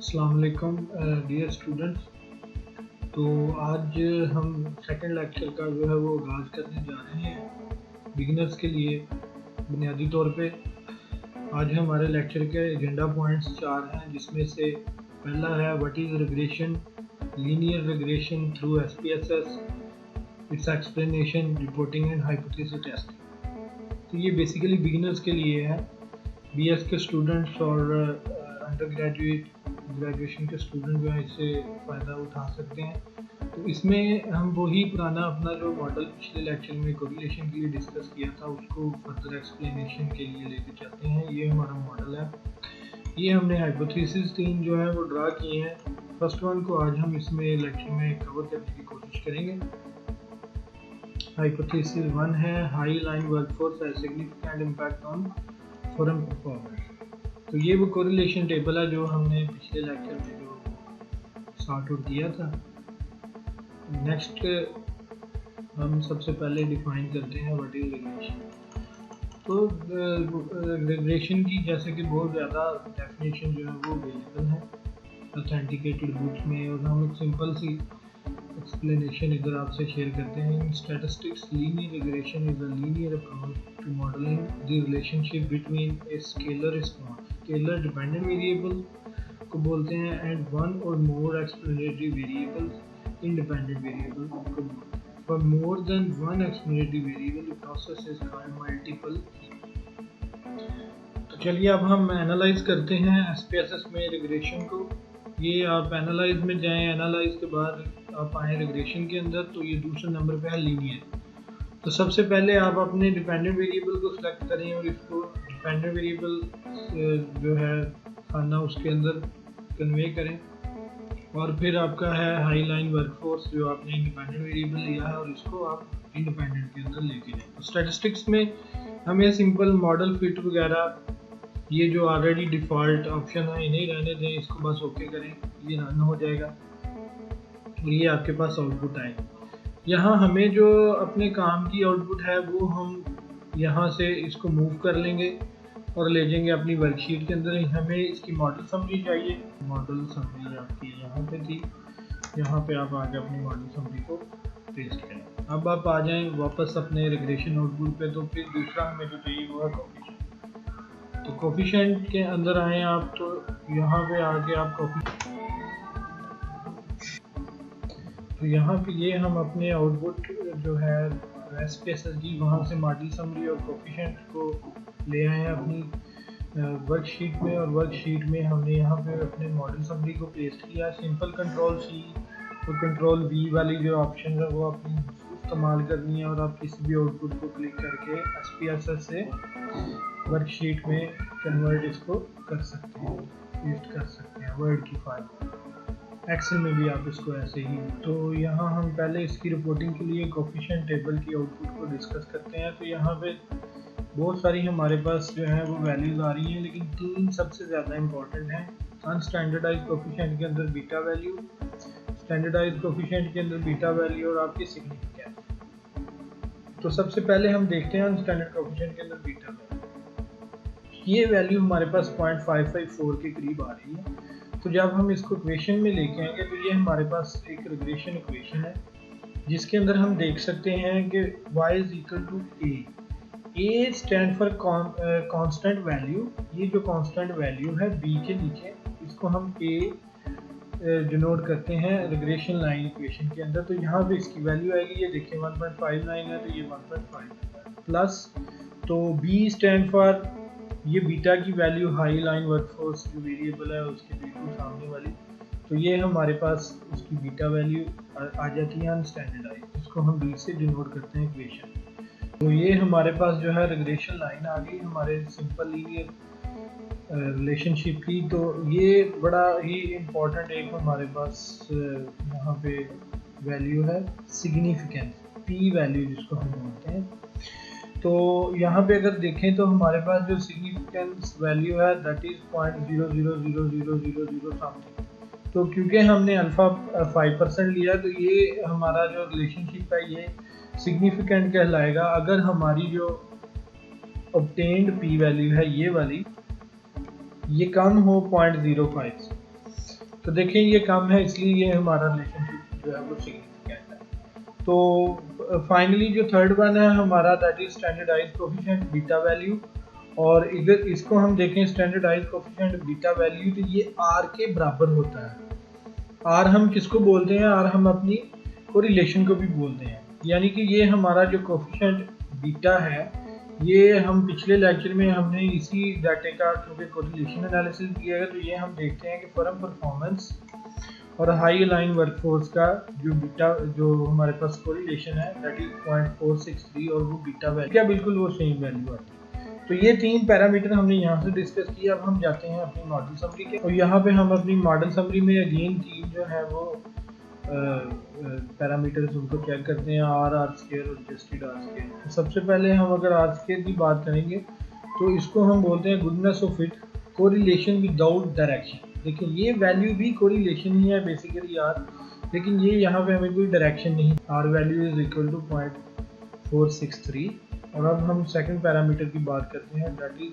अस्सलाम वालेकुम dear students. तो आज हम सेकंड लेक्चर का जो है वो आगाज़ करने जा रहे हैं बिगिनर्स के लिए। बुनियादी तौर पे आज हमारे लेक्चर के एजेंडा पॉइंट्स 4 हैं, जिसमें से पहला है what is regression, linear regression through SPSS, it's explanation, reporting and hypothesis testing. तो ये बेसिकली बिगिनर्स के लिए है। BS के स्टूडेंट्स और अंडर ग्रेजुएशन के स्टूडेंट जो है इससे फ़ायदा उठा सकते हैं। तो इसमें हम वही पुराना अपना जो मॉडल पिछले लेक्चर में कोरिलेशन के लिए डिस्कस किया था उसको फर्दर एक्सप्लेनेशन के लिए लेके चलते हैं। ये हमारा मॉडल है। ये हमने हाइपोथेसिस 3 जो है वो ड्रा किए हैं। फर्स्ट वन को आज हम इसमें लेक्चर में कवर करने की कोशिश करेंगे। हाइपोथेसिस 1 है high line workforce has significant impact on foreign performance. तो ये वो कोरिलेशन टेबल है जो हमने पिछले लेक्चर में जो सॉर्ट आउट किया था। नेक्स्ट हम सबसे पहले डिफाइन करते हैं व्हाट इज रिग्रेशन। तो रिग्रेशन की जैसे कि बहुत ज़्यादा डेफिनेशन जो है वो अवेलेबल है ऑथेंटिकेटेड बुक्स में, और हम एक सिंपल सी एक्सप्लेनेशन इधर आपसे शेयर करते हैं। In statistics linear regression is a linear approach to modelling the relationship between a scalar response, scalar dependent variable को बोलते हैं, and one or more explanatory variables independent variable को बोलते हैं। For more than one explanatory variable the process is called multiple. तो चलिए अब हम एनालाइज करते हैं SPSS में रिग्रेशन को। ये आप एनालाइज में जाएं, एनालाइज के बाद आप आए रिग्रेशन के अंदर। तो ये दूसरे नंबर पे है लीनियर। तो सबसे पहले आप अपने डिपेंडेंट वेरिएबल को सिलेक्ट करें और इसको डिपेंडेंट वेरिएबल जो है खाना उसके अंदर कन्वे करें, और फिर आपका है हाई लाइन वर्कफोर्स जो आपने इंडिपेंडेंट वेरिएबल लिया है और इसको आप इंडिपेंडेंट के अंदर लेके जाएं। तो स्टैटिस्टिक्स में हमें सिंपल मॉडल फिट वगैरह ये जो ऑलरेडी डिफ़ॉल्ट ऑप्शन है इन्हें रहने दें, इसको बस ओके करें, ये रन हो जाएगा और ये आपके पास आउटपुट आएगा। यहाँ हमें जो अपने काम की आउटपुट है वो हम यहाँ से इसको मूव कर लेंगे और ले जाएंगे अपनी वर्कशीट के अंदर। हमें इसकी मॉडल समरी चाहिए। मॉडल समरी आपकी यहाँ पे थी, यहाँ पे आप आके अपनी मॉडल समरी को पेस्ट करें। अब आप आ जाएं वापस अपने रिग्रेशन आउटपुट पे। तो फिर दूसरा हमें जो चाहिए वो है कोफिशिएंट। तो कोफिशिएंट के अंदर आए आप, तो यहाँ पे आके आप तो यहाँ पे ये हम अपने आउटपुट जो है SPSS की वहाँ से मॉडल समरी और कोफिशिएंट को ले आए हैं अपनी वर्कशीट में, और वर्कशीट में हमने यहाँ पे अपने मॉडल समरी को पेस्ट किया। सिंपल कंट्रोल C और कंट्रोल V वाली जो ऑप्शन है वो अपनी इस्तेमाल करनी है, और आप किसी भी आउटपुट को क्लिक करके SPSS से वर्कशीट में कन्वर्ट इसको कर सकते हैं, पेस्ट कर सकते हैं वर्ड की फाइल। एक्सेल में भी आप इसको ऐसे ही। तो यहाँ हम पहले इसकी रिपोर्टिंग के लिए कोफिशिएंट टेबल की आउटपुट को डिस्कस करते हैं। तो यहाँ पे बहुत सारी हमारे पास जो है वो वैल्यूज आ रही हैं, लेकिन 3 सबसे ज़्यादा इम्पोर्टेंट हैं। अनस्टैंडर्डाइज्ड कोफिशिएंट के अंदर बीटा वैल्यू, स्टैंडर्डाइज्ड कोफिशिएंट के अंदर बीटा वैल्यू और आपकी सिग्निफिकेंस। तो सबसे पहले हम देखते हैं अनस्टैंडर्ड कोफिशिएंट के अंदर बीटा वैल्यू। ये वैल्यू हमारे पास 0.554 के करीब आ रही है। तो जब हम इसको इक्वेशन में लेके आएंगे तो ये हमारे पास एक रिग्रेशन इक्वेशन है, जिसके अंदर हम देख सकते हैं कि y is equal to a stand for constant value. ये जो कांस्टेंट वैल्यू है b के नीचे, इसको हम a डिनोट करते हैं रिग्रेशन लाइन इक्वेशन के अंदर। तो यहाँ पे इसकी वैल्यू आएगी, ये देखिए 1.59 है, तो ये 1.5 प्लस। तो b स्टैंड फॉर ये बीटा की वैल्यू हाई लाइन वर्कफोर्स जो वेरिएबल है उसके बिल्कुल सामने वाली। तो ये हमारे पास उसकी बीटा वैल्यू आ जाती है अनस्टैंडर्डाइज्ड, इसको हम b से डिनोट करते हैं इक्वेशन। तो ये हमारे पास जो है रिग्रेशन लाइन आ गई हमारे सिंपल लीनियर रिलेशनशिप की। तो ये बड़ा ही इम्पोर्टेंट एक हमारे पास यहाँ पे वैल्यू है सिग्निफिकेंस, p वैल्यू जिसको हम बोलते हैं। तो यहाँ पे अगर देखें तो हमारे पास जो सिग्निफिकेंस वैल्यू है दैट इज 0.000000 समथिंग। तो क्योंकि हमने अल्फा 5% लिया, तो ये हमारा जो रिलेशनशिप है ये सिग्निफिकेंट कहलाएगा अगर हमारी जो ऑब्टेन्ड p वैल्यू है ये वाली, ये कम हो 0.05 से। तो देखें ये कम है, इसलिए ये हमारा रिलेशनशिप जो है वो सिग्निफिकेंट है। तो फाइनली जो थर्ड वन है हमारा, that is standardized coefficient beta value. और इधर इसको हम देखें स्टैंडर्डाइज्ड कोएफिशिएंट बीटा वैल्यू, तो ये आर के बराबर होता है। आर हम किसको बोलते हैं? आर हम अपनी कोरिलेशन को भी बोलते हैं। यानी कि ये हमारा जो कोएफिशिएंट बीटा है, ये हम पिछले लेक्चर में हमने इसी डाटे का क्योंकि कोरिलेशन एनालिसिस किया है, तो ये हम देखते हैं कि फर्म परफॉर्मेंस और हाई अलाइन वर्कफोर्स का जो बीटा जो हमारे पास कोरिलेशन है दैट इज 0.463 और वो बीटा वैल्यू क्या बिल्कुल वो सेम वैल्यू आती है। तो ये तीन पैरामीटर हमने यहाँ से डिस्कस किया। अब हम जाते हैं अपनी मॉडल समरी के, और यहाँ पे हम अपनी मॉडल समरी में अगेन तीन जो है वो पैरामीटर्स उनको चेक करते हैं, आर स्क्वायर और एडजस्टेड आर स्क्वायर। सबसे पहले हम अगर आर स्क्वायर की बात करेंगे तो इसको हम बोलते हैं goodness of it correlation without direction. देखिए ये वैल्यू भी कोरिलेशन ही है बेसिकली आर, लेकिन ये यहाँ पे हमें कोई डायरेक्शन नहीं। R value is equal to 0.463। और अब हम सेकंड पैरामीटर की बात करते हैं that is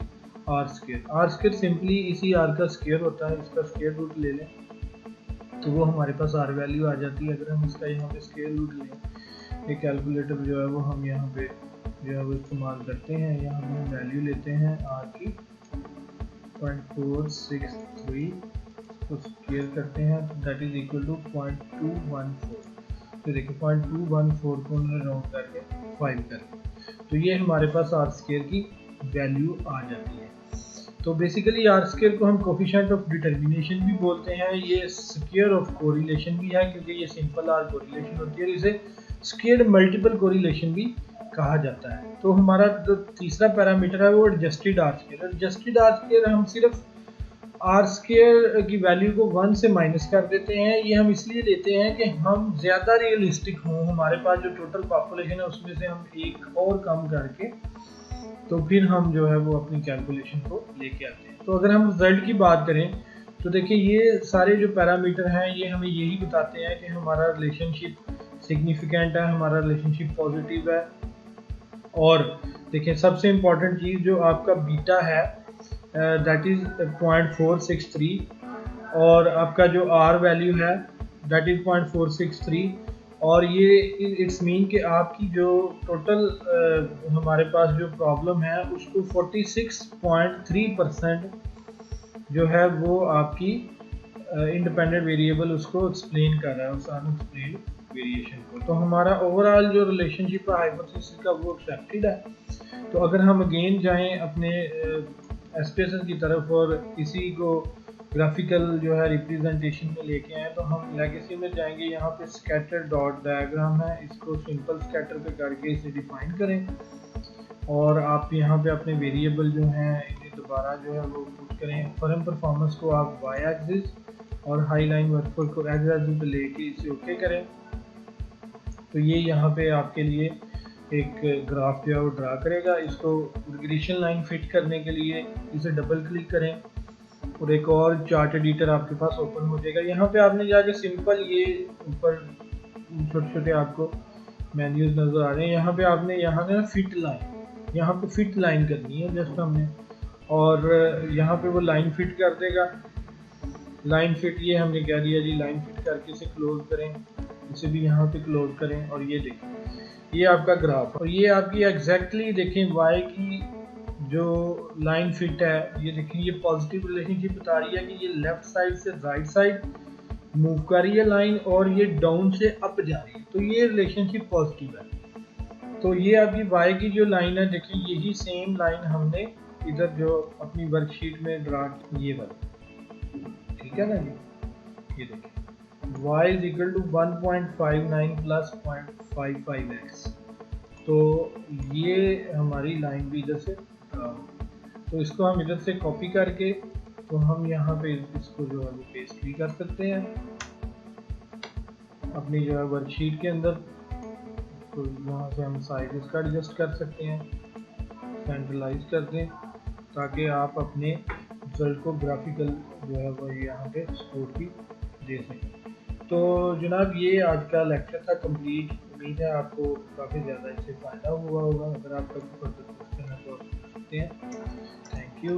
R square. R square simply इसी आर का स्क्वायर होता है, इसका स्क्वायर रूट ले लें तो वो हमारे पास आर वैल्यू आ जाती है। अगर हम इसका यहाँ पे स्क्वायर रूट लें, एक कैलकुलेटर जो है वो हम यहाँ पे जो है वो इस्तेमाल करते हैं। यहाँ पे हम वैल्यू लेते हैं आर की 0.463 को स्क्वायर करते हैं तो दैट इज इक्वल टू 0.214। तो देखिए 0.214 को उन्होंने राउंड करके 5 कर, तो ये हमारे पास आर स्क्वायर की वैल्यू आ जाती है। तो बेसिकली आर स्क्वायर को हम कोएफिशिएंट ऑफ डिटरमिनेशन भी बोलते हैं, ये स्क्वायर ऑफ कोरिलेशन भी है क्योंकि ये सिंपल आर कोरिलेशन होती है, इसे स्क्वायर्ड मल्टीपल कोरिलेशन भी कहा जाता है। तो हमारा जो तीसरा पैरामीटर है वो adjusted are square. Adjusted are square हम सिर्फ आर स्क्वायर की वैल्यू को 1 से माइनस कर देते हैं। ये हम इसलिए लेते हैं कि हम ज़्यादा रियलिस्टिक हों, हमारे पास जो टोटल पॉपुलेशन है उसमें से हम एक और कम करके तो फिर हम जो है वो अपनी कैलकुलेशन को लेके आते हैं। तो अगर हम रिजल्ट की बात करें तो देखिए ये सारे जो पैरामीटर हैं ये हमें यही बताते हैं कि हमारा रिलेशनशिप सिग्निफिकेंट है, हमारा रिलेशनशिप पॉजिटिव है। और देखिए सबसे इम्पॉर्टेंट चीज़ जो आपका बीटा है दैट इज 0.463 और आपका जो आर वैल्यू है दैट इज 0.463 और ये इट्स मीन कि आपकी जो टोटल हमारे पास जो प्रॉब्लम है उसको 46.3% जो है वो आपकी इंडिपेंडेंट वेरिएबल उसको एक्सप्लेन कर रहा है, उस अनएक्सप्लेन्ड वेरिएशन को। तो हमारा ओवरऑल जो रिलेशनशिप है हाइपोथेसिस का वो एक्सेप्टेड है। तो अगर हम अगेन जाएं अपने एसपीएसएस की तरफ और इसी को ग्राफिकल जो है रिप्रेजेंटेशन में लेके आए तो हम लेगेसी में जाएंगे। यहाँ पे स्कैटर डॉट डायग्राम है, इसको सिंपल स्कैटर पे करके इसे डिफाइन करें और आप यहाँ पे अपने वेरिएबल जो हैं इन्हें दोबारा जो है वो पुट करें। फर्म परफॉर्मेंस को आप वाई एक्सिस और हाई लाइन वर्कफोर्स को एक्स एक्सिस पे लेके इसे ओके करें। तो ये यहाँ पे आपके लिए एक ग्राफ जो है वो ड्रा करेगा। इसको रिग्रेशन लाइन फिट करने के लिए इसे डबल क्लिक करें और एक और चार्ट एडिटर आपके पास ओपन हो जाएगा। यहाँ पे आपने जाके सिंपल ये ऊपर छोटे छोटे आपको मेन्यूज नज़र आ रहे हैं, यहाँ पे आपने यहाँ ना फिट लाइन, यहाँ पे फिट लाइन करनी है जस्ट हमने, और यहाँ पे वो लाइन फिट कर देगा। लाइन फिट ये हमने कह दिया जी, लाइन फिट करके इसे क्लोज करें, इसे भी यहाँ पे क्लोज करें और ये देखें ये आपका ग्राफ और ये आपकी एग्जैक्टली देखें वाई की जो लाइन फिट है, ये देखें ये पॉजिटिव रिलेशनशिप बता रही है कि ये लेफ्ट साइड से राइट साइड मूव कर रही है लाइन और ये डाउन से अप जा रही है, तो ये रिलेशनशिप पॉजिटिव है। तो ये आपकी वाई की जो लाइन है देखें यही सेम लाइन हमने इधर जो अपनी वर्कशीट में ड्रा की, ये वाली, ठीक है ना जी। ये देखें y is equal to 1.59 plus 0.55x, तो ये हमारी लाइन भी इधर से तो इसको हम इधर से कॉपी करके तो हम यहाँ पे इसको जो है वो पेस्ट भी कर सकते हैं अपनी जो है वर्कशीट के अंदर। तो यहाँ से हम साइज इसका एडजस्ट कर सकते हैं, सेंट्रलाइज कर दें ताकि आप अपने रिजल्ट को ग्राफिकल जो है वो यहाँ पे सपोर्ट भी दे सकें। तो जनाब ये आज का लेक्चर था कंप्लीट। उम्मीद है आपको काफ़ी ज़्यादा इससे फ़ायदा हुआ होगा। अगर आपका कोई फर्दर क्वेश्चन है तो आप पूछ सकते हैं। Thank you.